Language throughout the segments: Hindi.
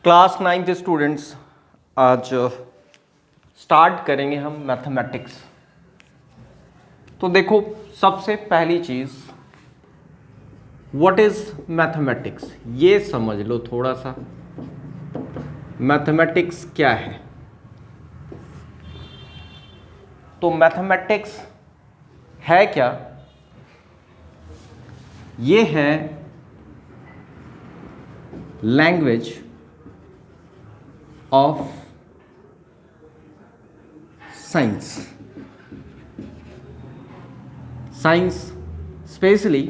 क्लास 9th स्टूडेंट्स, आज स्टार्ट करेंगे हम मैथमेटिक्स। तो देखो, सबसे पहली चीज व्हाट इज मैथमेटिक्स, ये समझ लो थोड़ा सा। मैथमेटिक्स क्या है? तो मैथमेटिक्स है क्या? ये है language of science, especially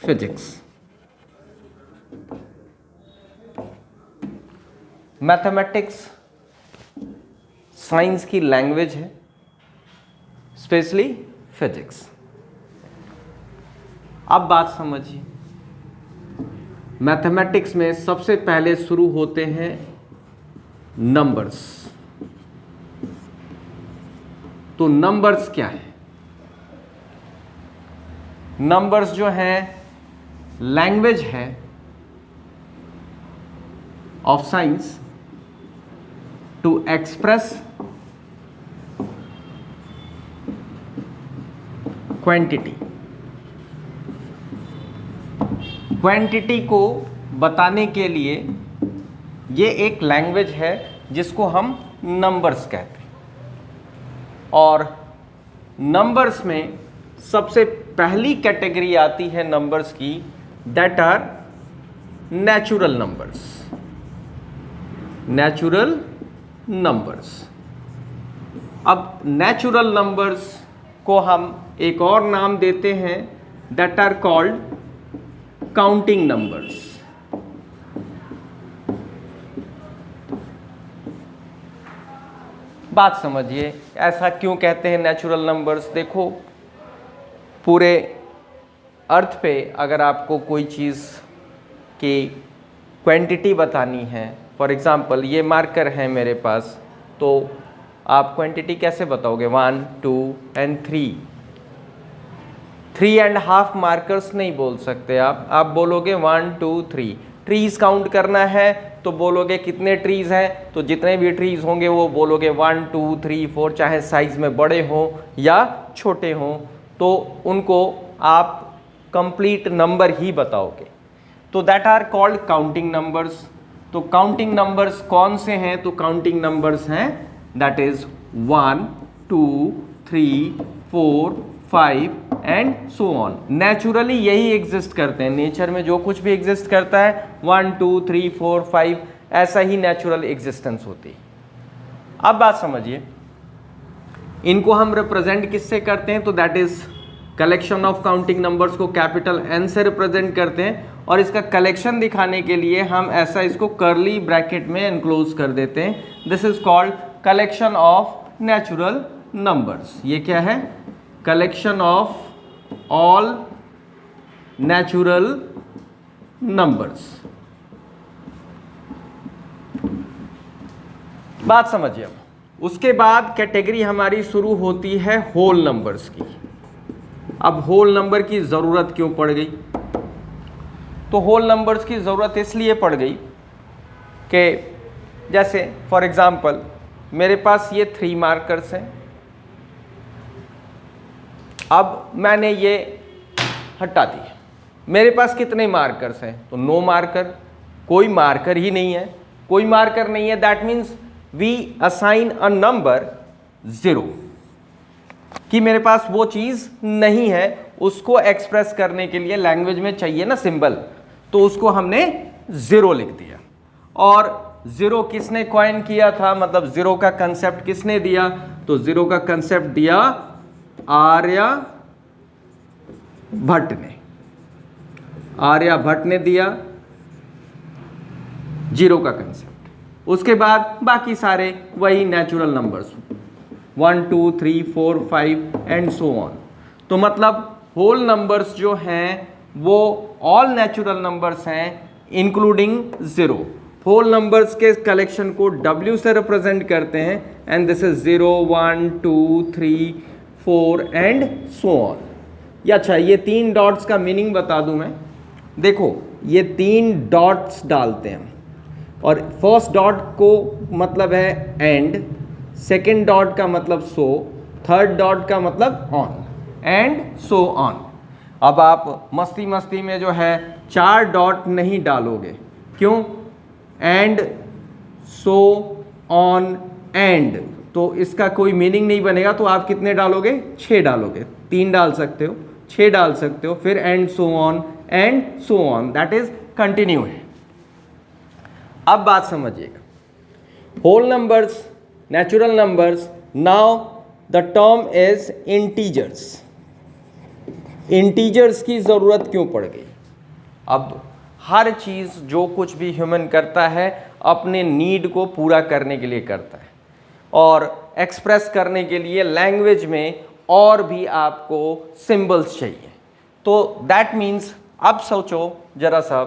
physics। Mathematics science की लैंग्वेज है, स्पेशली फिजिक्स। अब बात समझिए, मैथमेटिक्स में सबसे पहले शुरू होते हैं नंबर्स। तो नंबर्स क्या है? नंबर्स जो है लैंग्वेज है of science to express quantity. Quantity को बताने के लिए ये एक लैंग्वेज है जिसको हम नंबर्स कहते हैं। और नंबर्स में सबसे पहली कैटेगरी आती है नंबर्स की, that are natural numbers. Natural numbers. अब नेचुरल नंबर्स को हम एक और नाम देते हैं, that are called counting numbers. बात समझिए, ऐसा क्यों कहते हैं नेचुरल नंबर्स? देखो, पूरे अर्थ पे अगर आपको कोई चीज़ की क्वांटिटी बतानी है, फॉर एग्जांपल ये मार्कर है मेरे पास, तो आप क्वांटिटी कैसे बताओगे? 1, 2 and 3। 3.5 मार्कर्स नहीं बोल सकते आप बोलोगे 1, 2, 3। ट्रीज काउंट करना है तो बोलोगे कितने ट्रीज हैं, तो जितने भी ट्रीज होंगे वो बोलोगे 1, 2, 3, 4, चाहे साइज में बड़े हों या छोटे हों, तो उनको आप कंप्लीट नंबर ही बताओगे। तो that are called counting numbers. तो काउंटिंग नंबर्स कौन से हैं? तो काउंटिंग नंबर्स हैं that is 1, 2, 3, 4, 5 and so on. Naturally यही एग्जिस्ट करते हैं, नेचर में जो कुछ भी एग्जिस्ट करता है 1, 2, 3, 4, 5 ऐसा ही नेचुरल एग्जिस्टेंस होती है। अब बात समझिए, इनको हम रिप्रेजेंट किससे करते हैं? तो that is collection of counting numbers को कैपिटल N से रिप्रेजेंट करते हैं, और इसका कलेक्शन दिखाने के लिए हम ऐसा इसको कर्ली ब्रैकेट में एनक्लोज कर देते हैं। This is called collection of natural numbers. ये क्या है? Collection of all natural numbers. बात समझिए। अब उसके बाद कैटेगरी हमारी शुरू होती है होल नंबर्स की। अब होल नंबर की जरूरत क्यों पड़ गई? तो होल नंबर्स की जरूरत इसलिए पड़ गई कि जैसे फॉर एग्जांपल मेरे पास ये 3 मार्कर्स हैं। अब मैंने ये हटा दिए। मेरे पास कितने मार्कर्स हैं? तो 9 मार्कर। कोई मार्कर ही नहीं है, कोई मार्कर नहीं है, that means we assign a number 0 कि मेरे पास वो चीज नहीं है। उसको एक्सप्रेस करने के लिए लैंग्वेज में चाहिए ना सिंबल, तो उसको हमने 0 लिख दिया। और 0 किसने कॉइन किया था, मतलब 0 का कंसेप्ट किसने दिया? तो 0 का कंसेप्ट दिया आर्यभट्ट ने। आर्यभट्ट ने दिया 0 का कंसेप्ट। उसके बाद बाकी सारे वही natural numbers 1, 2, 3, 4, 5 and so on. तो मतलब होल नंबर्स जो हैं वो ऑल नेचुरल नंबर्स हैं इंक्लूडिंग 0। होल नंबर्स के कलेक्शन को W से रिप्रेजेंट करते हैं, and this is 0, 1, 2, 3, 4 and so on. या अच्छा, ये 3 डॉट्स का मीनिंग बता दूं मैं। देखो ये 3 डॉट्स डालते हैं और फर्स्ट डॉट को मतलब है एंड, सेकेंड डॉट का मतलब सो, थर्ड डॉट का मतलब ऑन, एंड सो ऑन। अब आप मस्ती मस्ती में जो है 4 डॉट नहीं डालोगे, क्यों? एंड, सो, ऑन, एंड, तो इसका कोई मीनिंग नहीं बनेगा। तो आप कितने डालोगे? 6 डालोगे। 3 डाल सकते हो, 6 डाल सकते हो, फिर and so on, that is continue है। अब बात समझिएगा, whole numbers, natural numbers, now the term is integers. Integers की ज़रूरत क्यों पड़ गई? अब हर चीज़ जो कुछ भी ह्यूमन करता है अपने नीड को पूरा करने के लिए करता है, और एक्सप्रेस करने के लिए लैंग्वेज में और भी आपको सिंबल्स चाहिए। तो दैट मीन्स, अब सोचो जरा सा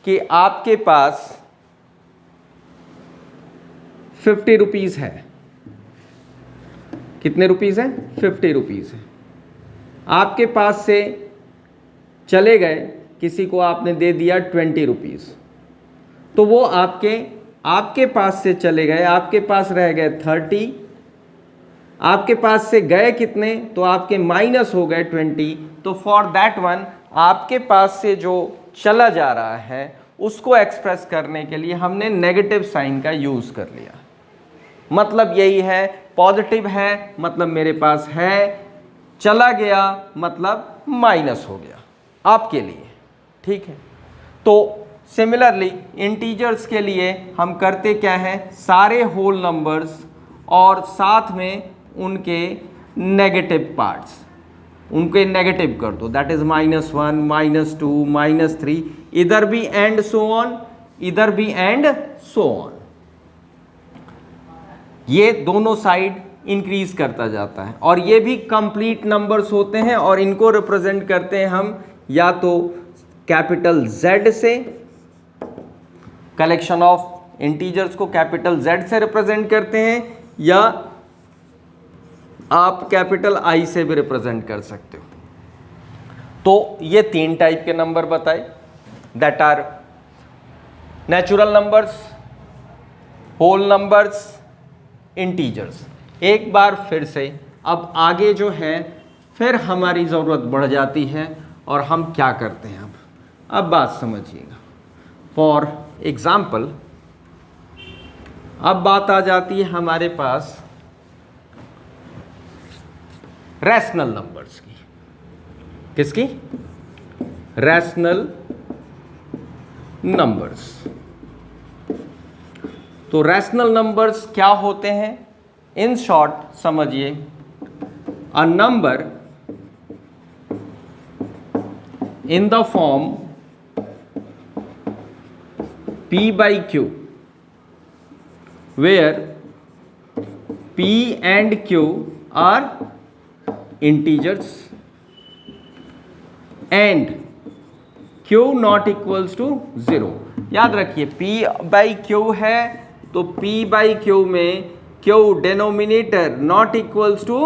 कि आपके पास 50 रुपीज़ है। कितने रुपीज़ है? 50 रुपीज़ है। आपके पास से चले गए, किसी को आपने दे दिया 20 रुपीज़, तो वो आपके पास से चले गए, आपके पास रह गए 30, आपके पास से गए कितने? तो आपके माइनस हो गए 20। तो फॉर दैट वन, आपके पास से जो चला जा रहा है उसको एक्सप्रेस करने के लिए हमने नेगेटिव साइन का यूज़ कर लिया। मतलब यही है, पॉजिटिव है मतलब मेरे पास है, चला गया मतलब माइनस हो गया आपके लिए, ठीक है। तो सिमिलरली इंटीजर्स के लिए हम करते क्या हैं? सारे होल नंबर्स और साथ में उनके नेगेटिव पार्ट्स, उनके नेगेटिव कर दो, दैट इज -1, -2, -3, इधर भी एंड सो ऑन, इधर भी एंड सो ऑन। ये दोनों साइड इंक्रीज करता जाता है, और ये भी कंप्लीट नंबर्स होते हैं, और इनको रिप्रेजेंट करते हैं हम या तो कैपिटल Z से, कलेक्शन ऑफ इंटीजर्स को कैपिटल Z से रिप्रेजेंट करते हैं, या आप कैपिटल I से भी रिप्रेजेंट कर सकते हो। तो ये 3 टाइप के नंबर बताए, that are natural numbers, whole numbers, integers. एक बार फिर से अब आगे जो है फिर हमारी ज़रूरत बढ़ जाती है, और हम क्या करते हैं अब बात समझिएगा। फॉर एग्जाम्पल, अब बात आ जाती है हमारे पास रैशनल नंबर्स की। किसकी? Rational numbers. तो रैशनल नंबर्स क्या होते हैं? इन शॉर्ट समझिए, a number in the form P/Q, where P and Q are integers and Q not equals to 0। याद रखिए P/Q है तो P/Q में Q denominator not equals to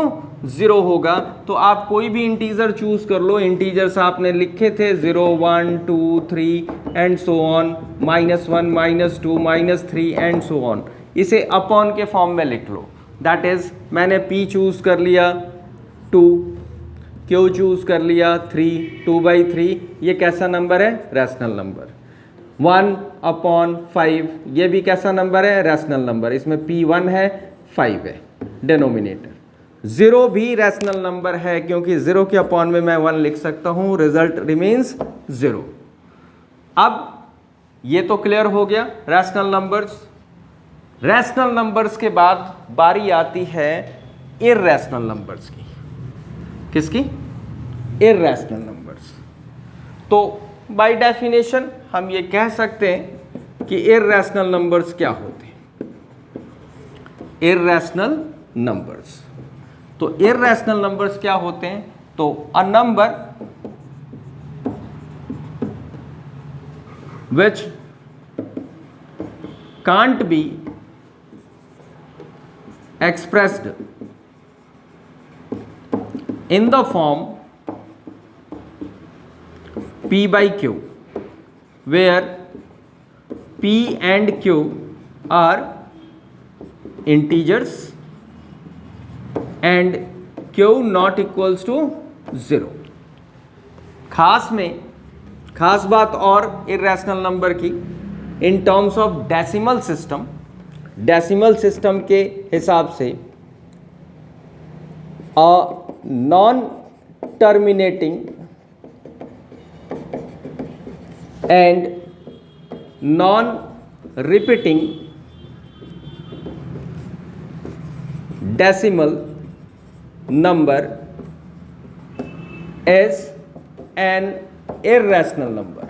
0 होगा। तो आप कोई भी इंटीजर चूज कर लो, इंटीजर्स आपने लिखे थे 0, 1, 2, 3 and so on, -1, -2, -3 and so on, इसे अपॉन के फॉर्म में लिख लो। दैट इज, मैंने P चूज कर लिया 2, Q चूज कर लिया 3, 2/3, ये कैसा नंबर है? Rational number. 1/5, ये भी कैसा नंबर है? Rational number. इसमें P1 है, 5 है डिनोमिनेटर। 0 भी रैशनल नंबर है, क्योंकि 0 के अपॉन में मैं 1 लिख सकता हूं, रिजल्ट रिमेन्स 0। अब ये तो क्लियर हो गया रैशनल नंबर्स। रैशनल नंबर्स के बाद बारी आती है इररैशनल नंबर्स की। किसकी? Irrational numbers. तो बाय डेफिनेशन हम ये कह सकते हैं कि इररैशनल नंबर्स क्या होते हैं? इररैशनल नंबर्स, तो इररैशनल नंबर्स क्या होते हैं? तो a number which can't be expressed in the form P by Q, where P and Q are integers and Q not equals to 0. खास बात और इरेशनल नंबर की in terms of decimal system के हिसाब से non terminating and non repeating decimal number is an irrational number.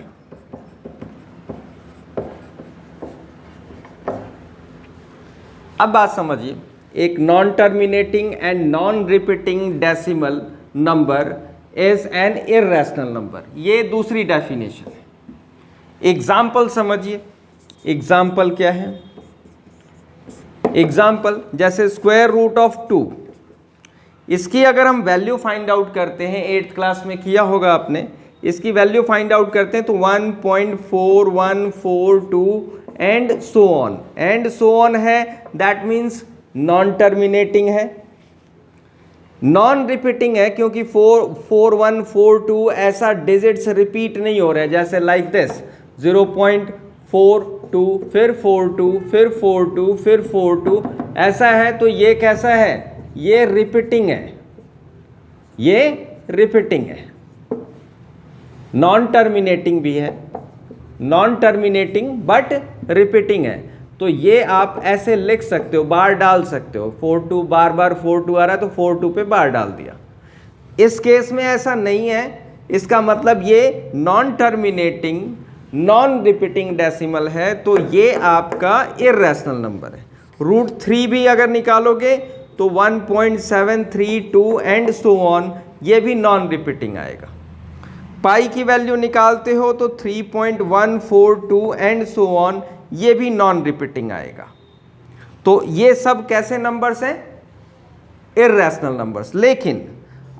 अब बात समझिए, एक non terminating and non repeating decimal number is an irrational number, ये दूसरी डेफिनेशन है। एग्जाम्पल समझिए, एग्जाम्पल क्या है? एग्जाम्पल जैसे स्क्वायर रूट ऑफ 2, इसकी अगर हम वैल्यू फाइंड आउट करते हैं, 8th क्लास में किया होगा आपने, इसकी वैल्यू फाइंड आउट करते हैं तो 1.4142 एंड सो ऑन है, दैट मीन्स नॉन टर्मिनेटिंग है, नॉन रिपीटिंग है क्योंकि 4142 ऐसा डिजिट्स रिपीट नहीं हो रहा है, जैसे लाइक दिस 0.42 फिर 42 फिर 42 फिर 42 ऐसा है। तो ये कैसा है? ये रिपीटिंग है, ये रिपीटिंग है। नॉन टर्मिनेटिंग भी है, नॉन टर्मिनेटिंग बट रिपीटिंग है। तो ये आप ऐसे लिख सकते हो, बार डाल सकते हो, 42 बार 42 आ रहा है तो 42 पे बार डाल दिया। इस केस में ऐसा नहीं है, इसका मतलब ये non terminating non repeating decimal है, तो ये आपका इर्रेशनल नंबर है। √3 भी अगर निकालोगे तो 1.732 एंड सो ऑन, ये भी नॉन रिपीटिंग आएगा। पाई की वैल्यू निकालते हो तो 3.142 एंड सो ऑन, ये भी नॉन रिपीटिंग आएगा। तो ये सब कैसे नंबर्स हैं? Irrational numbers. लेकिन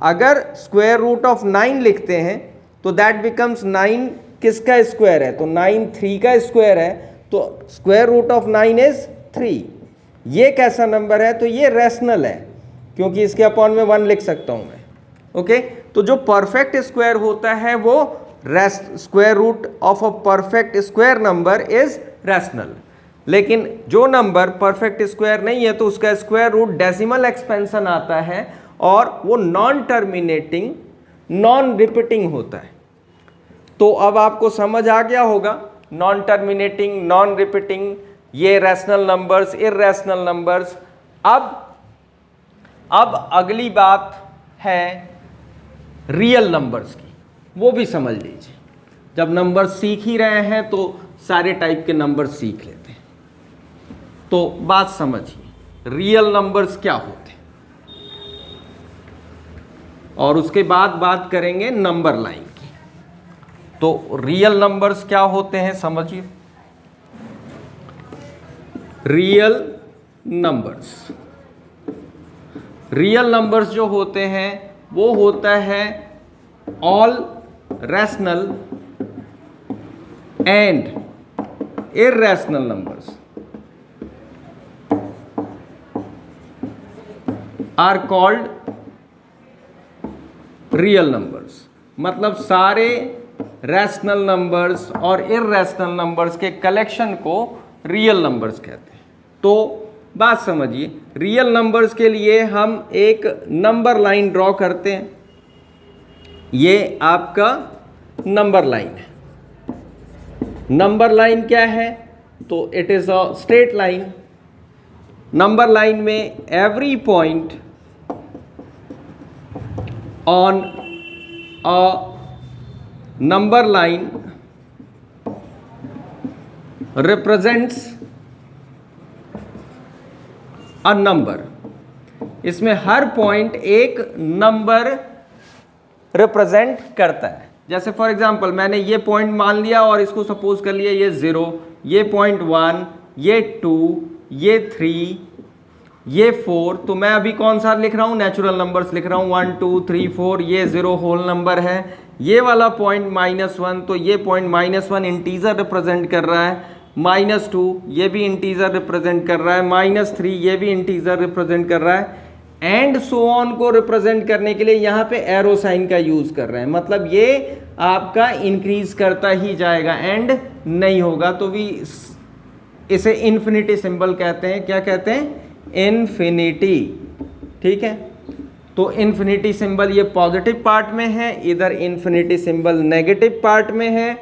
अगर स्क्वायर रूट ऑफ 9 लिखते हैं तो दैट बिकम्स 9 किसका स्क्वायर है? तो 9 3 का स्क्वायर है, तो स्क्वायर रूट ऑफ 9 इज 3। ये कैसा नंबर है? तो ये रैशनल है क्योंकि इसके अपॉन में 1 लिख सकता हूं मैं। ओके, तो जो परफेक्ट स्क्वायर होता है वो square root of a perfect square number is rational. लेकिन जो नंबर परफेक्ट स्क्वायर नहीं है तो उसका स्क्वायर रूट डेसिमल एक्सपेंशन आता है और वो नॉन टर्मिनेटिंग नॉन रिपीटिंग होता है। तो अब आपको समझ आ गया होगा, नॉन टर्मिनेटिंग नॉन रिपीटिंग, ये रैशनल नंबर्स, इर्रेशनल नंबर्स। अब अगली बात है रियल नंबर्स की, वो भी समझ लीजिए। जब नंबर सीख ही रहे हैं तो सारे टाइप के नंबर सीख लेते हैं। तो बात समझिए, रियल नंबर्स क्या होते हैं और उसके बाद बात करेंगे नंबर लाइन की। तो रियल नंबर्स क्या होते हैं समझिए। रियल नंबर्स जो होते हैं वो होता है all rational and irrational numbers are called real numbers. मतलब सारे रैशनल नंबर्स और इर्रेशनल नंबर्स के कलेक्शन को रियल नंबर्स कहते हैं। तो बात समझिए, रियल नंबर्स के लिए हम एक नंबर लाइन ड्रॉ करते हैं। ये आपका नंबर लाइन है। नंबर लाइन क्या है? तो it is a straight line. Number line में every point on a number line represents a number. इसमें हर पॉइंट एक नंबर रिप्रेजेंट करता है। जैसे फॉर एग्जांपल मैंने ये पॉइंट मान लिया और इसको सपोज कर लिया ये 0, ये पॉइंट 1, ये 2, ये 3, ये 4, तो मैं अभी कौन सा लिख रहा हूँ, नेचुरल नंबर्स लिख रहा हूँ, 1 2 3 4, ये 0 होल नंबर है। ये वाला पॉइंट -1, तो ये पॉइंट -1 इंटीजर रिप्रेजेंट कर रहा है। -2 ये भी इंटीजर रिप्रेजेंट कर रहा है। -3 ये भी इंटीजर रिप्रेजेंट कर रहा है। एंड सो ऑन को रिप्रेजेंट करने के लिए यहाँ पे एरो साइन का यूज कर रहे हैं, मतलब ये आपका इंक्रीज करता ही जाएगा, एंड नहीं होगा, तो भी इसे इन्फिनिटी सिंबल कहते हैं। क्या कहते हैं? इन्फिनिटी। ठीक है, तो इन्फिनिटी सिंबल ये पॉजिटिव पार्ट में है, इधर इन्फिनिटी सिंबल नेगेटिव पार्ट में है,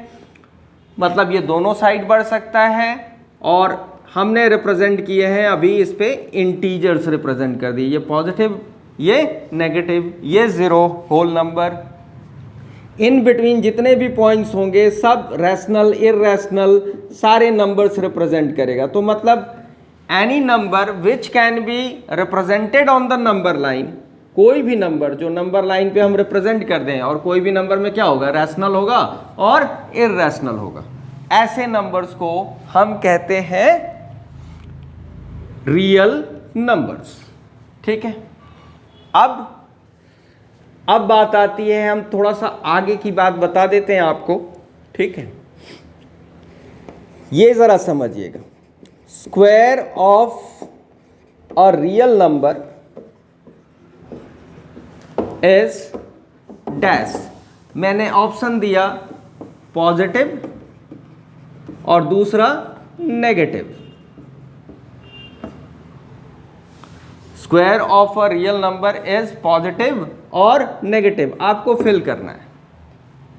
मतलब ये दोनों साइड बढ़ सकता है। और हमने रिप्रेजेंट किए हैं अभी इस पे इंटीजर्स रिप्रेजेंट कर दिए, ये पॉजिटिव, ये नेगेटिव, ये 0 होल नंबर। इन बिटवीन जितने भी पॉइंट्स होंगे सब रैशनल, इररेशनल सारे नंबर्स रिप्रेजेंट करेगा। तो मतलब any number which can be represented on the number line, कोई भी नंबर जो नंबर लाइन पे हम रिप्रेजेंट कर दें, और कोई भी नंबर में क्या होगा, रैशनल होगा और इररेशनल होगा, ऐसे नंबर्स को हम कहते हैं रियल नंबर्स। ठीक है, अब बात आती है, हम थोड़ा सा आगे की बात बता देते हैं आपको। ठीक है, ये जरा समझिएगा, square of a real number is dash. मैंने ऑप्शन दिया पॉजिटिव और दूसरा negative. Square of a real number is positive और नेगेटिव, आपको फिल करना है।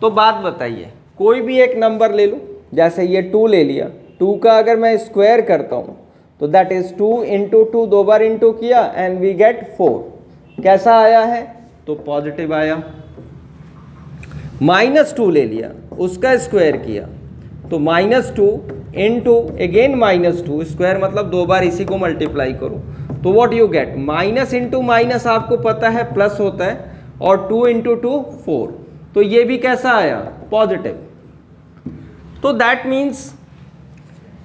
तो बात बताइए, कोई भी एक नंबर ले लो, जैसे ये 2 ले लिया, 2 का अगर मैं स्क्वायर करता हूं तो दैट इज 2 × 2, 2 बार इंटू किया एंड वी गेट 4। कैसा आया है? तो पॉजिटिव आया। -2 ले लिया, उसका स्क्वायर किया तो -2 इंटू अगेन -2, स्क्वायर मतलब 2 बार इसी को मल्टीप्लाई करो, तो what you get, minus into minus आपको पता है प्लस होता है, और 2 × 2 4, तो ये भी कैसा आया, पॉजिटिव। तो दैट मीन्स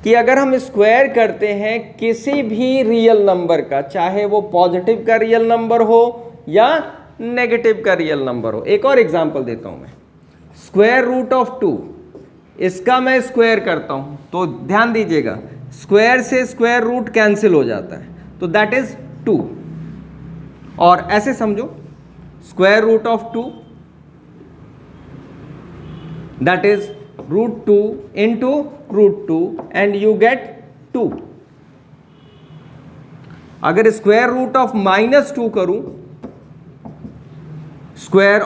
कि अगर हम स्क्वायर करते हैं किसी भी रियल नंबर का, चाहे वो पॉजिटिव का रियल नंबर हो या नेगेटिव का रियल नंबर हो। एक और एग्जांपल देता हूं मैं, स्क्वायर रूट ऑफ 2, इसका मैं स्क्वायर करता हूं तो ध्यान दीजिएगा, स्क्वायर से स्क्वायर रूट कैंसिल हो जाता है, तो दैट इज 2। और ऐसे समझो, square root of 2 that is √2 into √2 and you get 2। अगर स्क्वायर रूट ऑफ -2 करूं, स्क्वायर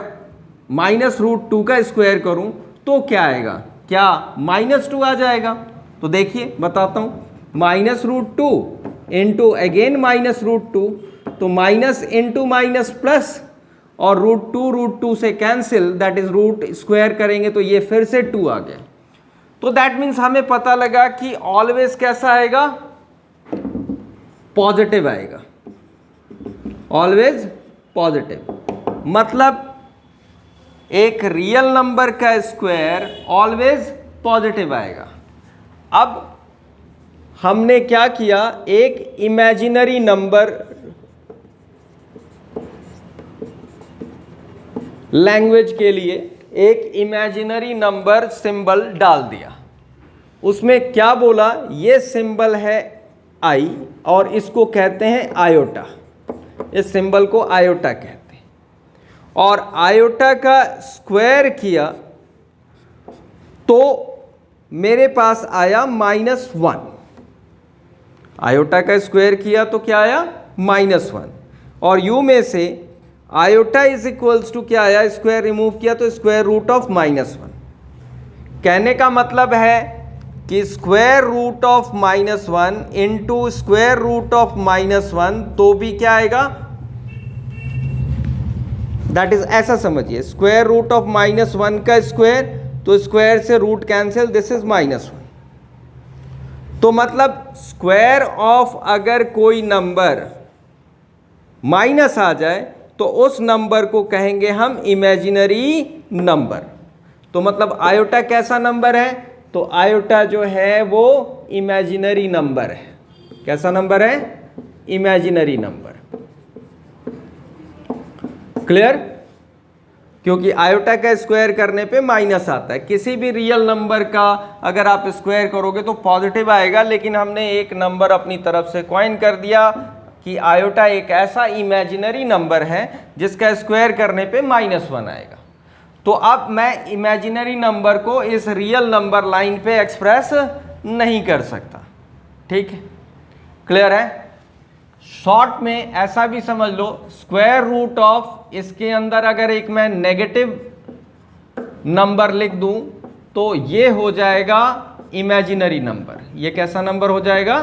-√2 का स्क्वायर करूं तो क्या आएगा, क्या -2 आ जाएगा? तो देखिए बताता हूं, -√2 इंटू अगेन -√2, तो माइनस इंटू माइनस प्लस, और √2 से cancel, that is root square करेंगे तो ये फिर से 2 आ गया। तो दैट मीन्स हमें पता लगा कि ऑलवेज कैसा आएगा, पॉजिटिव आएगा, ऑलवेज पॉजिटिव। मतलब एक रियल नंबर का स्क्वायर ऑलवेज पॉजिटिव आएगा। अब हमने क्या किया, एक इमेजिनरी नंबर लैंग्वेज के लिए एक इमेजिनरी नंबर सिंबल डाल दिया। उसमें क्या बोला, ये सिंबल है आई और इसको कहते हैं आयोटा, इस सिंबल को आयोटा कहते हैं, और आयोटा का स्क्वायर किया तो मेरे पास आया -1। आयोटा का स्क्वायर किया तो क्या आया, -1, और यू में से आयोटा इज इक्वल्स टू क्या आया, स्क्वायर रिमूव किया तो स्क्वायर रूट ऑफ -1। कहने का मतलब है कि square root of -1 into square root of -1 तो भी क्या आएगा, दैट इज, ऐसा समझिए, स्क्वायर रूट ऑफ -1 का स्क्वायर तो स्क्वायर से रूट कैंसिल, दिस इज -1। तो मतलब स्क्वायर ऑफ अगर कोई नंबर माइनस आ जाए तो उस नंबर को कहेंगे हम इमेजिनरी नंबर। तो मतलब आयोटा कैसा नंबर है, तो आयोटा जो है वो इमेजिनरी नंबर है। कैसा नंबर है, इमेजिनरी नंबर। क्लियर? क्योंकि आयोटा का स्क्वायर करने पे माइनस आता है। किसी भी रियल नंबर का अगर आप स्क्वायर करोगे तो पॉजिटिव आएगा, लेकिन हमने एक नंबर अपनी तरफ से कॉइन कर दिया कि आयोटा एक ऐसा इमेजिनरी नंबर है जिसका स्क्वायर करने पे -1 आएगा। तो अब मैं इमेजिनरी नंबर को इस रियल नंबर लाइन पे एक्सप्रेस नहीं कर सकता। ठीक है, क्लियर है? शॉर्ट में ऐसा भी समझ लो, स्क्वायर रूट ऑफ इसके अंदर अगर एक मैं नेगेटिव नंबर लिख दूं तो ये हो जाएगा इमेजिनरी नंबर। ये कैसा नंबर हो जाएगा?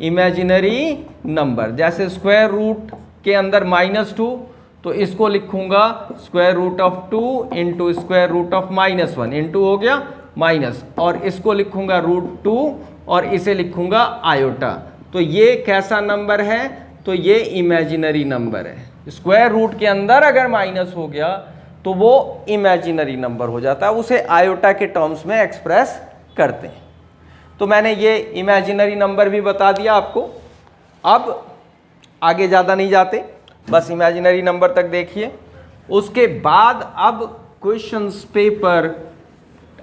Imaginary number. जैसे स्क्वायर रूट के अंदर -2, तो इसको लिखूंगा square root of 2 into square root of -1, into हो गया माइनस, और इसको लिखूंगा √2 और इसे लिखूंगा आयोटा। तो ये कैसा नंबर है? तो ये इमेजिनरी नंबर है। स्क्वायर रूट के अंदर अगर माइनस हो गया तो वो इमेजिनरी नंबर हो जाता है, उसे आयोटा के टर्म्स में एक्सप्रेस करते हैं। तो मैंने ये इमेजिनरी नंबर भी बता दिया आपको। अब आगे ज़्यादा नहीं जाते, बस इमेजिनरी नंबर तक देखिए। उसके बाद अब क्वेश्चंस पेपर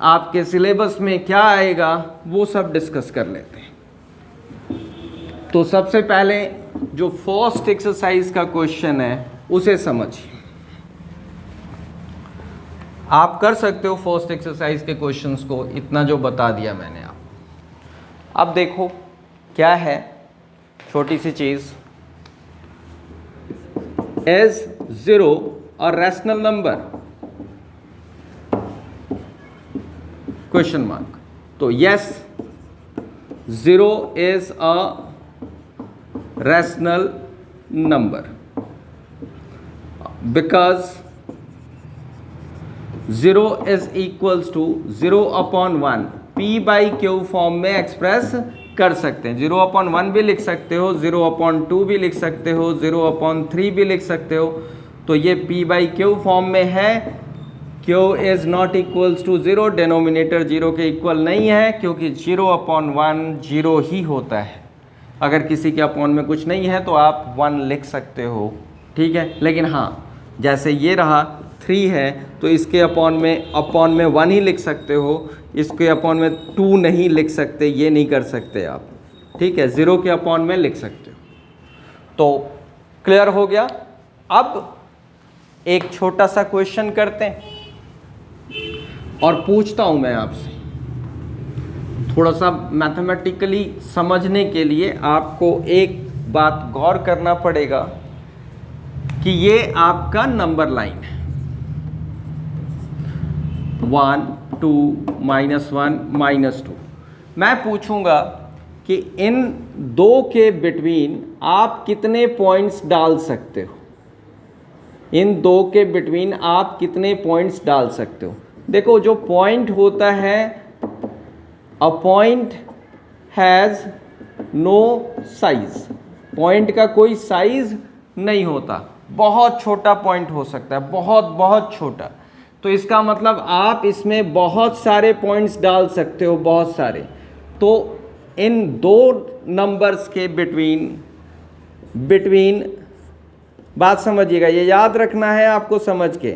आपके सिलेबस में क्या आएगा वो सब डिस्कस कर लेते हैं। तो सबसे पहले जो फर्स्ट एक्सरसाइज का क्वेश्चन है उसे समझिए। आप कर सकते हो फर्स्ट एक्सरसाइज के क्वेश्चंस को, इतना जो बता दिया मैंने आप। अब देखो क्या है, छोटी सी चीज, is 0 a rational number? Question mark. तो yes, 0 is a rational number because 0 is equals to 0/1 p/q form में एक्सप्रेस कर सकते हैं। 0/1 भी लिख सकते हो, 0/2 भी लिख सकते हो, 0/3 भी लिख सकते हो। तो ये p/q फॉर्म में है। q is not equals to 0, denominator 0 के इक्वल नहीं है, क्योंकि 0/1 0 ही होता है। अगर किसी के अपॉन में कुछ नहीं है तो आप 1 लिख सकते हो, ठीक है। लेकिन हाँ, जैसे ये रहा 3 है तो इसके अपॉन में 1 ही लिख सकते हो, इसके अपॉन में 2 नहीं लिख सकते, ये नहीं कर सकते आप, ठीक है। 0 के अपॉन में लिख सकते हो। तो क्लियर हो गया। अब एक छोटा सा क्वेश्चन करते हैं और पूछता हूं मैं आपसे, थोड़ा सा मैथमेटिकली समझने के लिए आपको एक बात गौर करना पड़ेगा कि ये आपका नंबर लाइन है, 1 2 -1 -2। मैं पूछूंगा कि इन दो के बिटवीन आप कितने पॉइंट्स डाल सकते हो। इन दो के बिटवीन आप कितने पॉइंट्स डाल सकते हो। देखो, जो पॉइंट होता है, a point has no size. Point का कोई साइज नहीं होता, बहुत छोटा पॉइंट हो सकता है, बहुत बहुत छोटा। तो इसका मतलब आप इसमें बहुत सारे पॉइंट्स डाल सकते हो, बहुत सारे। तो इन दो नंबर्स के बिटवीन बात समझिएगा, ये याद रखना है आपको समझ के,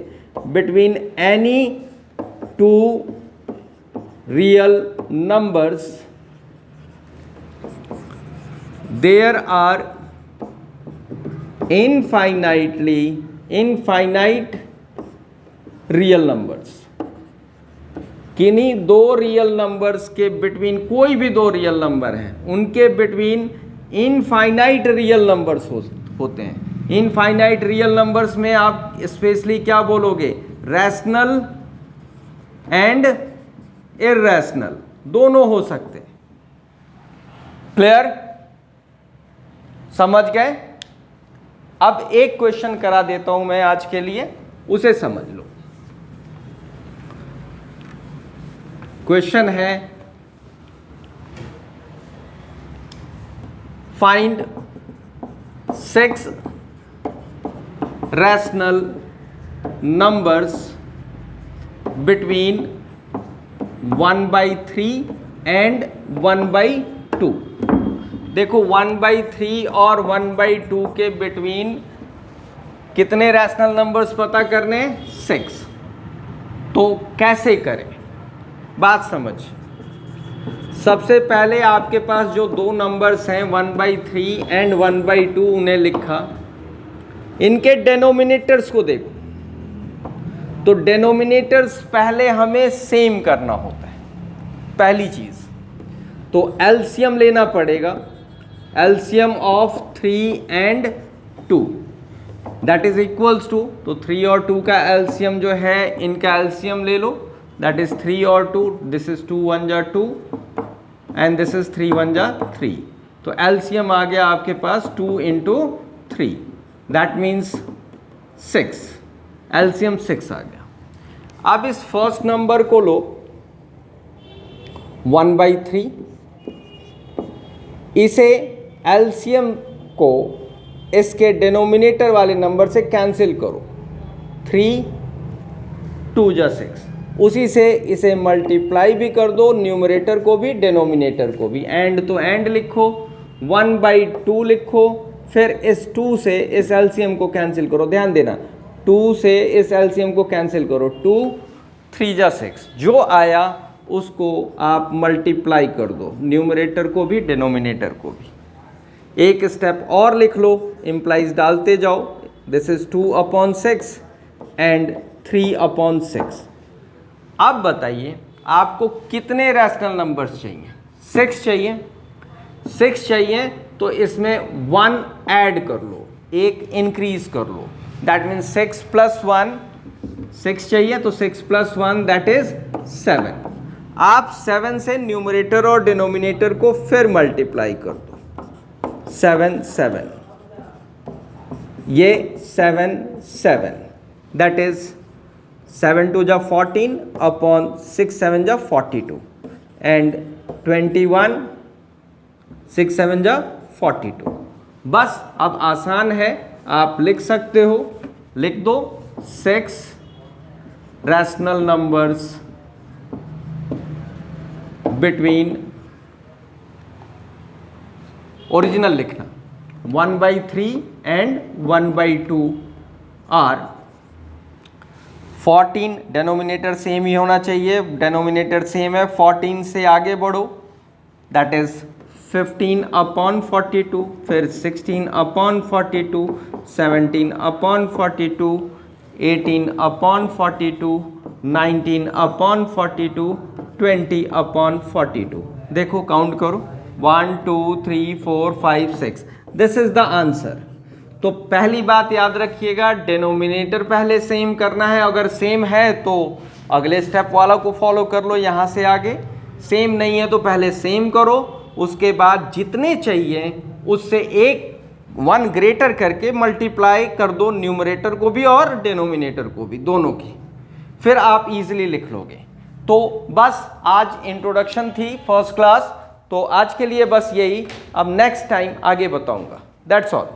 between any two real numbers there are infinite real numbers. किन्हीं दो रियल नंबर्स के बिटवीन, कोई भी दो रियल नंबर हैं, उनके बिटवीन इनफाइनाइट रियल नंबर्स होते हैं। इनफाइनाइट रियल नंबर्स में आप स्पेशली क्या बोलोगे? रैशनल एंड इररैशनल, दोनों हो सकते हैं। क्लियर? समझ गए? अब एक क्वेश्चन करा देता हूं मैं आज के लिए, उसे समझ लो। क्वेश्चन है, find 6 rational numbers between 1/3 and 1/2। देखो 1/3 और 1/2 के बिटवीन कितने रैशनल नंबर्स पता करने? 6। तो कैसे करें, बात समझ। सबसे पहले आपके पास जो दो नंबर्स हैं 1/3 एंड 1/2 उन्हें लिखा, इनके डेनोमिनेटर्स को देखो। तो डेनोमिनेटर्स पहले हमें सेम करना होता है, पहली चीज। तो एलसीएम लेना पड़ेगा, LCM of 3 and 2 that is equals to, तो 3 और 2 का एलसीएम जो है, इनका एलसीएम ले लो, दैट इज 3 और 2, दिस इज 2 1 जा 2 एंड दिस इज 3 1 जा 3। तो एलसीएम आ गया आपके पास 2 इंटू 3, दैट मीन्स 6, एलसीएम 6 आ गया। अब इस फर्स्ट नंबर को लो 1/3, इसे एलसीएम को इसके डिनोमिनेटर वाले नंबर से कैंसिल करो, 3 2 जा 6, उसी से इसे मल्टीप्लाई भी कर दो, न्यूमरेटर को भी डिनोमिनेटर को भी। एंड तो एंड लिखो, 1/2 लिखो, फिर इस 2 से इस एलसीएम को कैंसिल करो। ध्यान देना, 2 से इस एलसीएम को कैंसिल करो, 2 3 जा 6, जो आया उसको आप मल्टीप्लाई कर दो, न्यूमरेटर को भी डिनोमिनेटर को भी। एक स्टेप और लिख लो, इम्प्लाइज डालते जाओ, दिस इज 2/6 एंड 3/6। अब बताइए आपको कितने रैशनल नंबर्स चाहिए? 6 चाहिए। 6 चाहिए तो इसमें 1 ऐड कर लो, एक इंक्रीज कर लो, दैट मीन्स 6 + 1, 6 चाहिए तो 6 + 1 दैट इज 7। आप 7 से न्यूमरेटर और डिनोमिनेटर को फिर मल्टीप्लाई कर दो, 7 7, ये 7 7, दैट इज 7 2 जा 14 अपॉन 6 7 जा 42 एंड 21 6 7 जा 42। बस अब आसान है, आप लिख सकते हो, लिख दो 6 रैशनल नंबर्स बिटवीन, ओरिजिनल लिखना, 1/3 एंड 1/2 आर 14, डेनोमिनेटर सेम ही होना चाहिए, डेनोमिनेटर सेम है, 14 से आगे बढ़ो, दैट इज 15/42, फिर 16/42, 17/42, 18/42, 19/42, 20/42। देखो काउंट करो, 1 2 3 4 5 6, दिस इज द आंसर। तो पहली बात याद रखिएगा, डिनोमिनेटर पहले सेम करना है, अगर सेम है तो अगले स्टेप वाला को फॉलो कर लो, यहाँ से आगे। सेम नहीं है तो पहले सेम करो, उसके बाद जितने चाहिए उससे एक 1 ग्रेटर करके मल्टीप्लाई कर दो, न्यूमरेटर को भी और डिनोमिनेटर को भी, दोनों की, फिर आप इजीली लिख लोगे। तो बस आज इंट्रोडक्शन थी फर्स्ट क्लास, तो आज के लिए बस यही, अब नेक्स्ट टाइम आगे बताऊंगा, दैट्स ऑल।